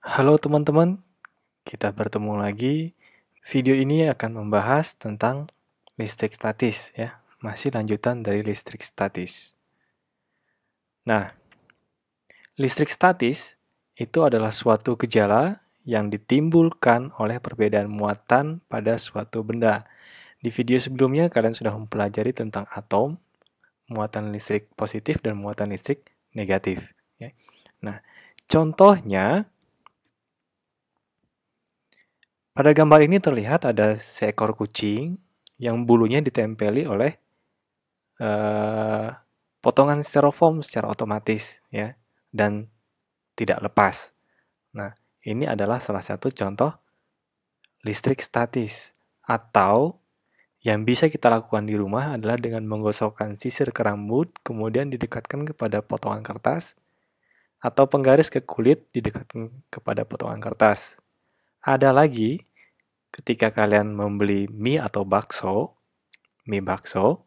Halo teman-teman, kita bertemu lagi. Video ini akan membahas tentang listrik statis ya, masih lanjutan dari listrik statis. Nah, listrik statis itu adalah suatu gejala yang ditimbulkan oleh perbedaan muatan pada suatu benda. Di video sebelumnya kalian sudah mempelajari tentang atom, muatan listrik positif dan muatan listrik negatif. Ya. Nah, contohnya pada gambar ini terlihat ada seekor kucing yang bulunya ditempeli oleh eh, potongan styrofoam secara otomatis ya dan tidak lepas. Nah, ini adalah salah satu contoh listrik statis atau yang bisa kita lakukan di rumah adalah dengan menggosokkan sisir ke rambut kemudian didekatkan kepada potongan kertas atau penggaris ke kulit didekatkan kepada potongan kertas. Ada lagi ketika kalian membeli mie atau bakso, mie bakso,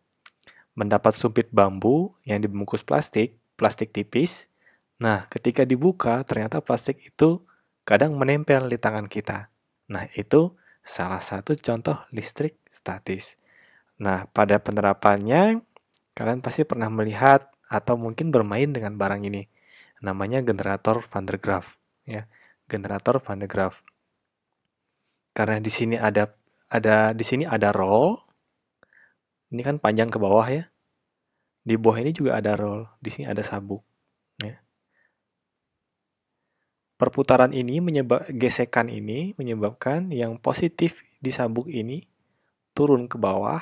mendapat sumpit bambu yang dibungkus plastik, plastik tipis. Nah, ketika dibuka, ternyata plastik itu kadang menempel di tangan kita. Nah, itu salah satu contoh listrik statis. Nah, pada penerapannya, kalian pasti pernah melihat atau mungkin bermain dengan barang ini. Namanya generator Van der Graaf. Ya, generator Van der Graaf. Karena di sini ada roll, ini kan panjang ke bawah ya. Di bawah ini juga ada roll, di sini ada sabuk. Ya. Perputaran ini gesekan ini menyebabkan yang positif di sabuk ini turun ke bawah,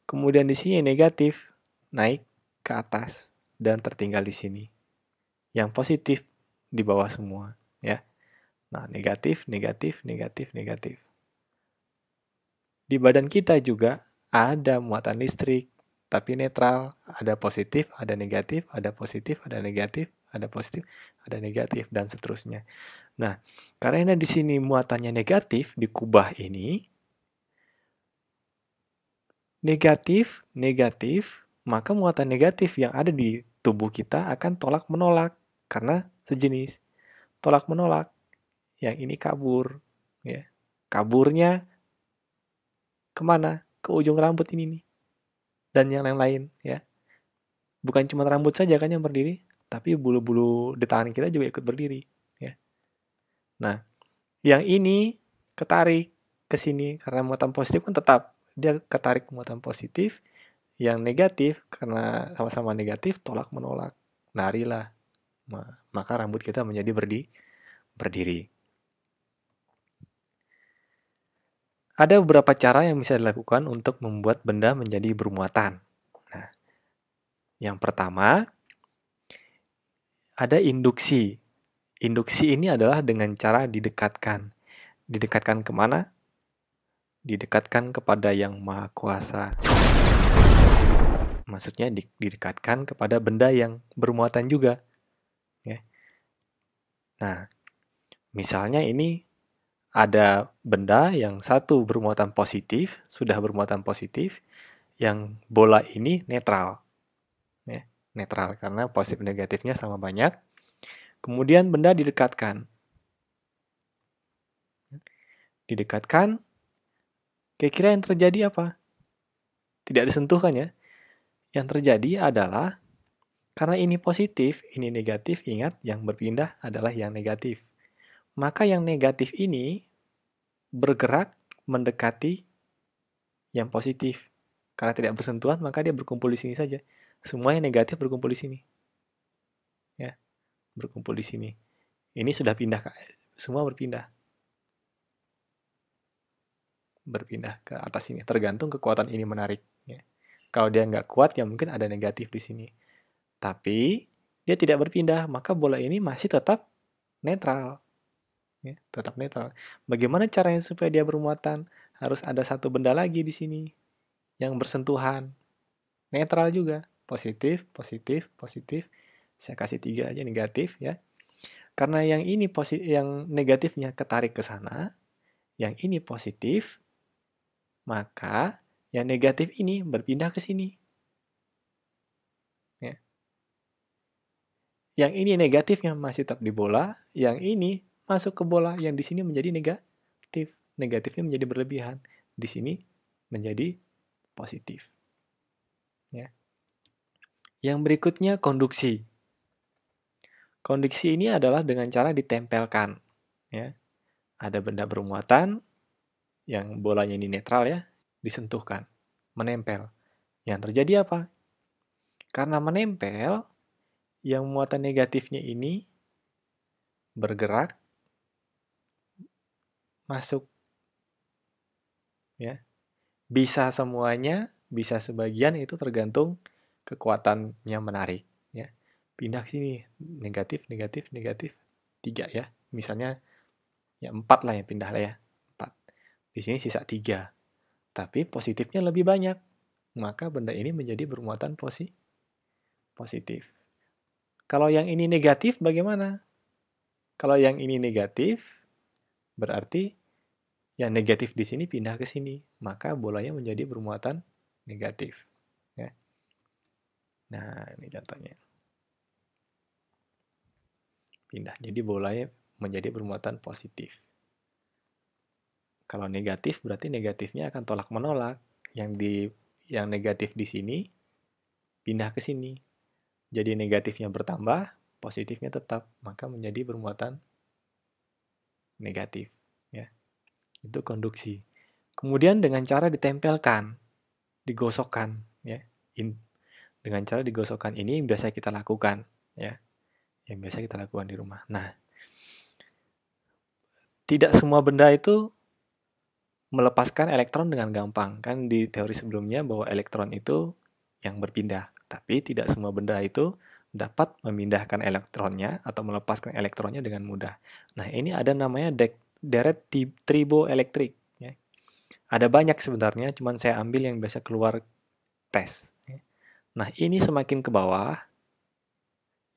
kemudian di sini negatif naik ke atas dan tertinggal di sini. Yang positif di bawah semua, ya. Nah, negatif, negatif, negatif, negatif. Di badan kita juga ada muatan listrik, tapi netral, ada positif, ada negatif, ada positif, ada negatif, ada positif, ada negatif, dan seterusnya. Nah, karena di sini muatannya negatif di kubah ini, negatif, negatif, maka muatan negatif yang ada di tubuh kita akan tolak menolak karena sejenis. Tolak menolak, yang ini kabur, ya. Kaburnya kemana? Ke ujung rambut ini nih, dan yang lain-lain, ya. Bukan cuma rambut saja kan yang berdiri, tapi bulu-bulu di tangan kita juga ikut berdiri, ya. Nah, yang ini ketarik ke sini karena muatan positif kan tetap dia ketarik muatan positif, yang negatif karena sama-sama negatif tolak menolak. Larilah. Maka rambut kita menjadi berdiri. Ada beberapa cara yang bisa dilakukan untuk membuat benda menjadi bermuatan. Nah, yang pertama ada induksi. Induksi ini adalah dengan cara didekatkan. Didekatkan kemana? Didekatkan kepada yang maha kuasa. Maksudnya didekatkan kepada benda yang bermuatan juga. Ya. Nah, misalnya ini ada benda yang satu bermuatan positif, sudah bermuatan positif, yang bola ini netral. Ya, netral karena positif negatifnya sama banyak. Kemudian benda didekatkan. Didekatkan, kira-kira yang terjadi apa? Tidak disentuh kan ya? Yang terjadi adalah karena ini positif, ini negatif, ingat yang berpindah adalah yang negatif. Maka yang negatif ini bergerak mendekati yang positif. Karena tidak bersentuhan, maka dia berkumpul di sini saja. Semua yang negatif berkumpul di sini. Ya, berkumpul di sini. Ini sudah pindah, semua berpindah. Berpindah ke atas sini. Tergantung kekuatan ini menarik. Ya. Kalau dia nggak kuat, ya mungkin ada negatif di sini. Tapi dia tidak berpindah, maka bola ini masih tetap netral. Ya, tetap netral. Bagaimana caranya supaya dia bermuatan? Harus ada satu benda lagi di sini yang bersentuhan. Netral juga. Positif, positif, positif. Saya kasih 3 aja negatif ya. Karena yang ini yang negatifnya ketarik ke sana, yang ini positif, maka yang negatif ini berpindah ke sini. Ya. Yang ini negatifnya masih tetap di bola, yang ini masuk ke bola, yang di sini menjadi negatif. Negatifnya menjadi berlebihan. Di sini menjadi positif. Ya. Yang berikutnya konduksi. Konduksi ini adalah dengan cara ditempelkan. Ya. Ada benda bermuatan, yang bolanya ini netral ya, disentuhkan, menempel. Yang terjadi apa? Karena menempel, yang muatan negatifnya ini bergerak, masuk. Ya. Bisa semuanya, bisa sebagian, itu tergantung kekuatannya menarik. Ya. Pindah ke sini, negatif, negatif, negatif, 3 ya. Misalnya ya 4 lah yang pindah lah ya, 4. Di sini sisa 3. Tapi positifnya lebih banyak. Maka benda ini menjadi bermuatan positif. Kalau yang ini negatif bagaimana? Kalau yang ini negatif, berarti yang negatif di sini pindah ke sini. Maka bolanya menjadi bermuatan negatif. Ya. Nah, ini contohnya. Pindah. Jadi bolanya menjadi bermuatan positif. Kalau negatif berarti negatifnya akan tolak menolak. Yang negatif di sini pindah ke sini. Jadi negatifnya bertambah, positifnya tetap, maka menjadi bermuatan negatif. Ya. Itu konduksi. Kemudian dengan cara ditempelkan, digosokkan. Ya. Dengan cara digosokkan ini biasa kita lakukan. Ya. Yang biasa kita lakukan di rumah. Nah, tidak semua benda itu melepaskan elektron dengan gampang. Kan di teori sebelumnya bahwa elektron itu yang berpindah. Tapi tidak semua benda itu dapat memindahkan elektronnya atau melepaskan elektronnya dengan mudah. Nah, ini ada namanya direct triboelektrik. Ya. Ada banyak sebenarnya, cuman saya ambil yang biasa keluar tes. Ya. Nah, ini semakin ke bawah,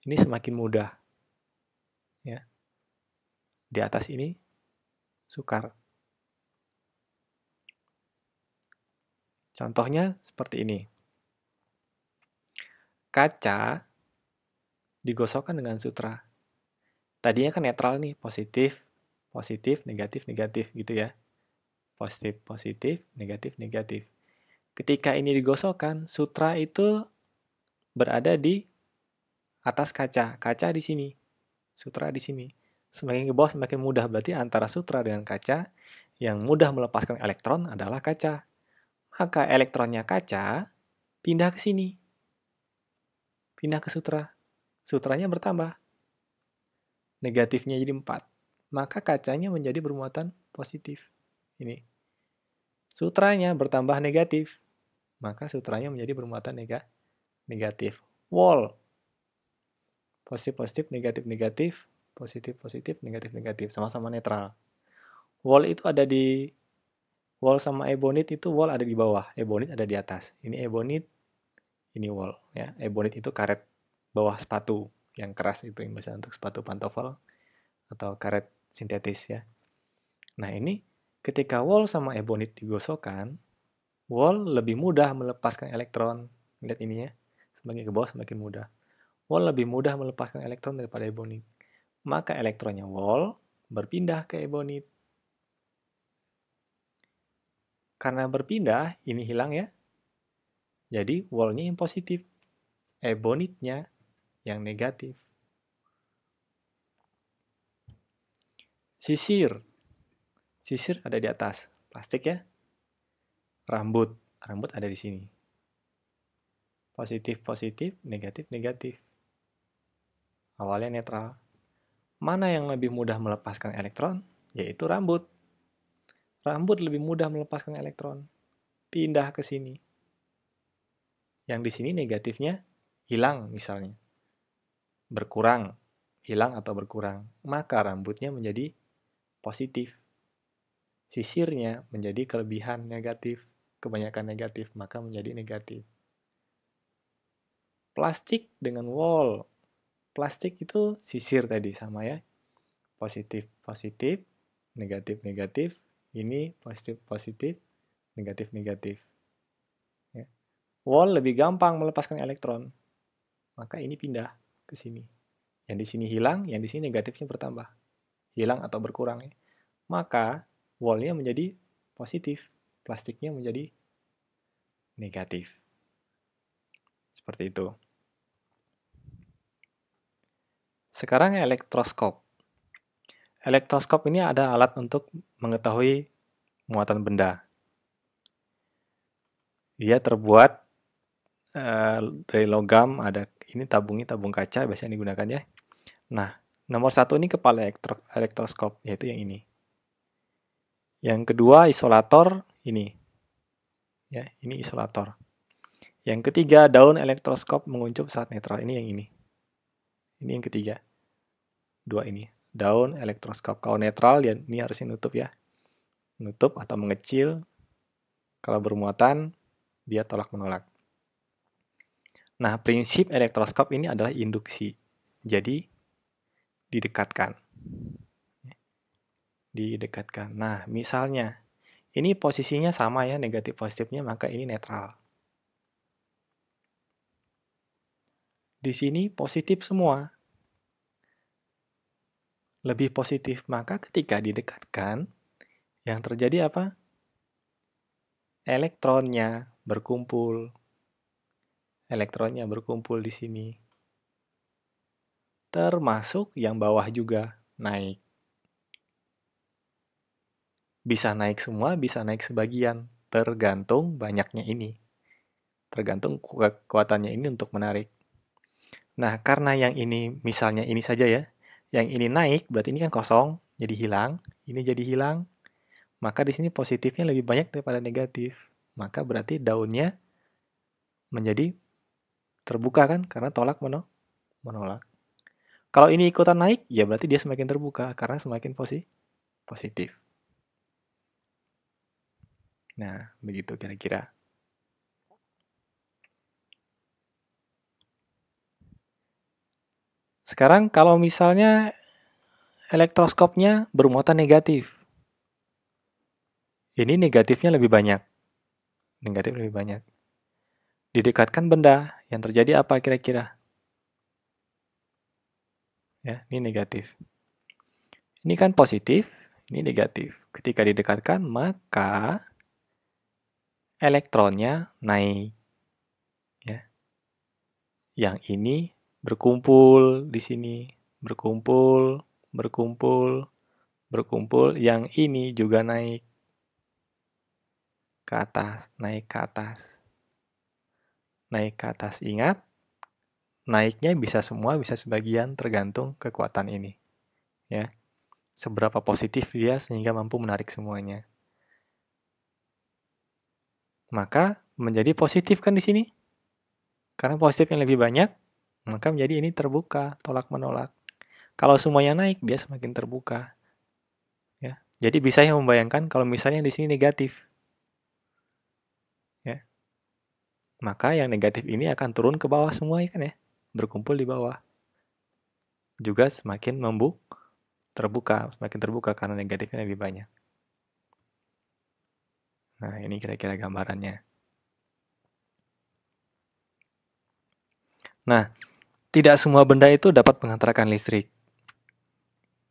ini semakin mudah. Ya. Di atas ini sukar. Contohnya seperti ini. Kaca digosokkan dengan sutra. Tadinya kan netral nih, positif, positif, negatif, negatif gitu ya. Positif, positif, negatif, negatif. Ketika ini digosokkan, sutra itu berada di atas kaca. Kaca di sini, sutra di sini. Semakin ke bawah semakin mudah, berarti antara sutra dengan kaca, yang mudah melepaskan elektron adalah kaca. Maka elektronnya kaca pindah ke sini. Pindah ke sutra. Sutranya bertambah. Negatifnya jadi 4. Maka kacanya menjadi bermuatan positif. Ini. Sutranya bertambah negatif. Maka sutranya menjadi bermuatan negatif. Wall. Positif, positif, negatif, negatif. Positif, positif, negatif, negatif. Sama-sama netral. Wall itu ada di... Wall sama ebonit itu wall ada di bawah. Ebonit ada di atas. Ini ebonit, ini wall. Ya. Ebonit itu karet bawah sepatu. Yang keras itu yang biasa untuk sepatu pantofel. Atau karet sintetis ya. Nah ini ketika wall sama ebonit digosokkan, wall lebih mudah melepaskan elektron. Lihat ini ya. Semakin ke bawah semakin mudah. Wall lebih mudah melepaskan elektron daripada ebonit. Maka elektronnya wall berpindah ke ebonit. Karena berpindah, ini hilang ya. Jadi wallnya yang positif. Ebonitnya yang negatif. Sisir. Sisir ada di atas. Plastik ya. Rambut. Rambut ada di sini. Positif, positif, negatif, negatif. Awalnya netral. Mana yang lebih mudah melepaskan elektron? Yaitu rambut. Rambut lebih mudah melepaskan elektron. Pindah ke sini. Yang di sini negatifnya hilang misalnya. Berkurang. Hilang atau berkurang. Maka rambutnya menjadi positif. Sisirnya menjadi kelebihan negatif. Kebanyakan negatif, maka menjadi negatif. Plastik dengan wall. Plastik itu sisir tadi sama ya. Positif, positif, negatif, negatif. Ini positif, positif, negatif, negatif. Ya. Wall lebih gampang melepaskan elektron. Maka ini pindah ke sini. Yang di sini hilang, yang di sini negatifnya bertambah. Hilang atau berkurang. Maka wall-nya menjadi positif, plastiknya menjadi negatif. Seperti itu. Sekarang elektroskop. Elektroskop ini ada alat untuk mengetahui muatan benda. Dia terbuat dari logam, ada ini tabung kaca biasanya digunakan ya. Nah, nomor satu ini kepala elektroskop, yaitu yang ini. Yang kedua isolator ini. Ya, ini isolator. Yang ketiga daun elektroskop menguncup saat netral. Ini yang ini. Ini yang ketiga. Dua ini. Daun elektroskop. Kalau netral ya ini harusnya nutup ya. Nutup atau mengecil. Kalau bermuatan dia tolak menolak. Nah, prinsip elektroskop ini adalah induksi. Jadi didekatkan. Didekatkan. Nah, misalnya ini posisinya sama ya, negatif positifnya, maka ini netral. Di sini positif semua. Lebih positif, maka ketika didekatkan, yang terjadi apa? Elektronnya berkumpul. Elektronnya berkumpul di sini. Termasuk yang bawah juga naik. Bisa naik semua, bisa naik sebagian. Tergantung banyaknya ini. Tergantung kekuatannya ini untuk menarik. Nah, karena yang ini, misalnya ini saja ya, yang ini naik, berarti ini kan kosong, jadi hilang. Ini jadi hilang, maka di sini positifnya lebih banyak daripada negatif. Maka berarti daunnya menjadi terbuka kan, karena tolak menolak. Kalau ini ikutan naik, ya berarti dia semakin terbuka, karena semakin positif. Nah, begitu kira-kira. Sekarang kalau misalnya elektroskopnya bermuatan negatif. Ini negatifnya lebih banyak. Negatif lebih banyak. Didekatkan benda, yang terjadi apa kira-kira? Ya, ini negatif. Ini kan positif, ini negatif. Ketika didekatkan, maka elektronnya naik. Ya. Yang ini berkumpul di sini, berkumpul, berkumpul, berkumpul. Yang ini juga naik ke atas, naik ke atas. Naik ke atas. Ingat, naiknya bisa semua, bisa sebagian, tergantung kekuatan ini. Ya. Seberapa positif dia sehingga mampu menarik semuanya. Maka menjadi positif kan di sini? Karena positif yang lebih banyak, maka menjadi ini terbuka, tolak menolak. Kalau semuanya naik, dia semakin terbuka. Ya. Jadi bisa yang membayangkan kalau misalnya di sini negatif. Ya. Maka yang negatif ini akan turun ke bawah semua ya kan ya. Berkumpul di bawah. Juga semakin terbuka, semakin terbuka karena negatifnya lebih banyak. Nah, ini kira-kira gambarannya. Nah, tidak semua benda itu dapat menghantarkan listrik.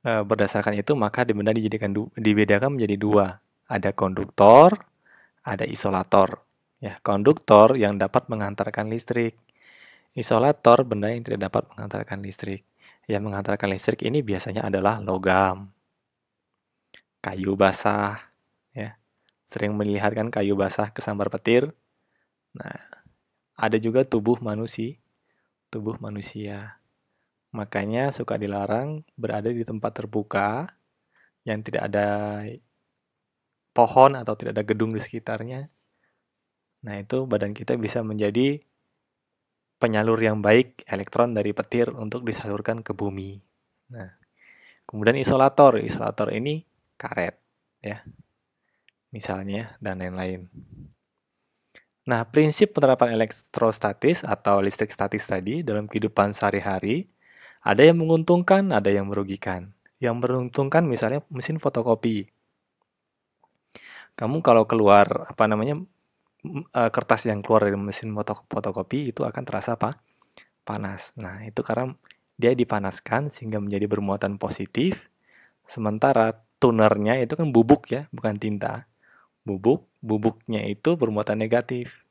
Berdasarkan itu, maka benda dibedakan menjadi dua. Ada konduktor, ada isolator. Ya, konduktor yang dapat menghantarkan listrik. Isolator benda yang tidak dapat menghantarkan listrik. Yang menghantarkan listrik ini biasanya adalah logam, kayu basah. Ya, sering melihat kan kayu basah kesambar petir. Nah, ada juga tubuh manusia. Makanya suka dilarang berada di tempat terbuka yang tidak ada pohon atau tidak ada gedung di sekitarnya. Nah, itu badan kita bisa menjadi penyalur yang baik elektron dari petir untuk disalurkan ke bumi. Nah, kemudian isolator. Isolator ini karet, ya. Misalnya, dan lain-lain. Nah, prinsip penerapan elektrostatis atau listrik statis tadi dalam kehidupan sehari-hari ada yang menguntungkan, ada yang merugikan. Yang menguntungkan misalnya mesin fotokopi. Kamu kalau keluar kertas yang keluar dari mesin fotokopi itu akan terasa apa? Panas. Nah, itu karena dia dipanaskan sehingga menjadi bermuatan positif, sementara tunernya itu kan bubuk ya, bukan tinta. Bubuknya itu bermuatan negatif.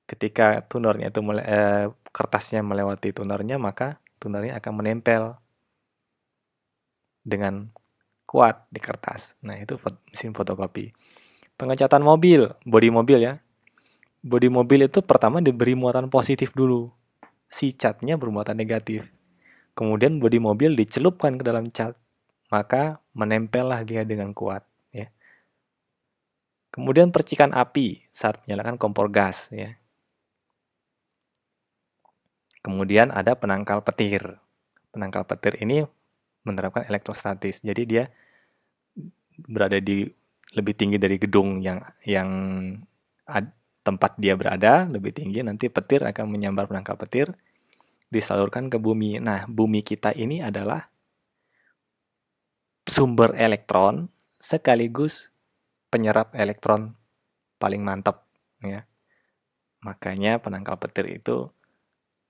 Ketika kertasnya melewati tunernya, maka tunernya akan menempel dengan kuat di kertas. Nah, itu mesin fotokopi. Pengecatan mobil, bodi mobil ya. Bodi mobil itu pertama diberi muatan positif dulu. Si catnya bermuatan negatif. Kemudian bodi mobil dicelupkan ke dalam cat, maka menempellah dia dengan kuat. Ya. Kemudian percikan api saat menyalakan kompor gas. Ya. Kemudian ada penangkal petir. Penangkal petir ini menerapkan elektrostatis. Jadi dia berada di lebih tinggi dari gedung yang tempat dia berada, lebih tinggi. Nanti petir akan menyambar penangkal petir, disalurkan ke bumi. Nah, bumi kita ini adalah sumber elektron sekaligus penyerap elektron paling mantap. Ya. Makanya penangkal petir itu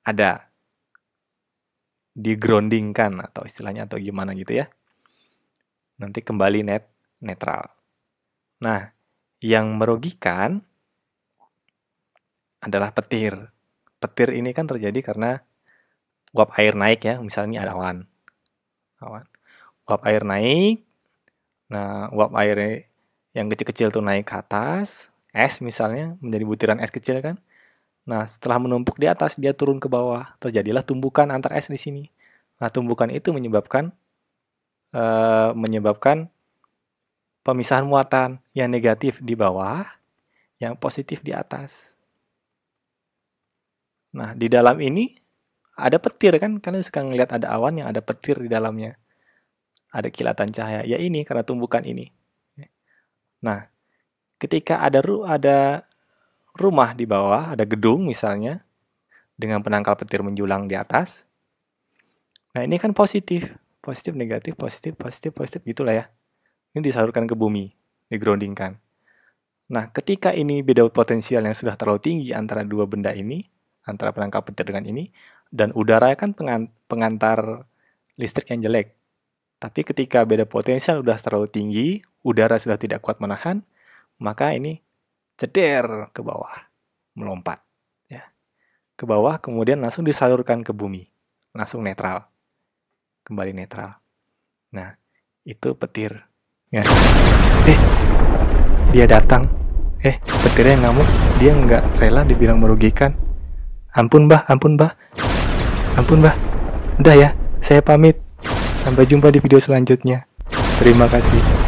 ada digroundingkan atau istilahnya atau gimana gitu ya. Nanti kembali netral. Nah, yang merugikan adalah petir. Petir ini kan terjadi karena uap air naik ya, misalnya ada awan. Uap air naik, nah uap air yang kecil-kecil tuh naik ke atas, es misalnya, menjadi butiran es kecil kan. Nah, setelah menumpuk di atas, dia turun ke bawah. Terjadilah tumbukan antar es di sini. Nah, tumbukan itu menyebabkan pemisahan muatan yang negatif di bawah, yang positif di atas. Nah, di dalam ini ada petir kan? Kalian suka ngelihat ada awan yang ada petir di dalamnya. Ada kilatan cahaya. Ya ini, karena tumbukan ini. Nah, ketika ada rumah di bawah, ada gedung misalnya, dengan penangkal petir menjulang di atas. Nah, ini kan positif. Positif, negatif, positif, positif, positif, gitulah ya. Ini disalurkan ke bumi, digroundingkan. Nah, ketika ini beda potensial yang sudah terlalu tinggi antara dua benda ini, antara penangkal petir dengan ini, dan udara kan pengantar listrik yang jelek. Tapi ketika beda potensial sudah terlalu tinggi, udara sudah tidak kuat menahan, maka ini ceder ke bawah, melompat ya. Ke bawah, kemudian langsung disalurkan ke bumi. Langsung netral. Kembali netral. Nah, itu petir. Ya. Dia datang. Petirnya ngamuk. Dia nggak rela dibilang merugikan. Ampun, Mbah. Ampun, Mbah. Ampun, Mbah. Udah ya, saya pamit. Sampai jumpa di video selanjutnya. Terima kasih.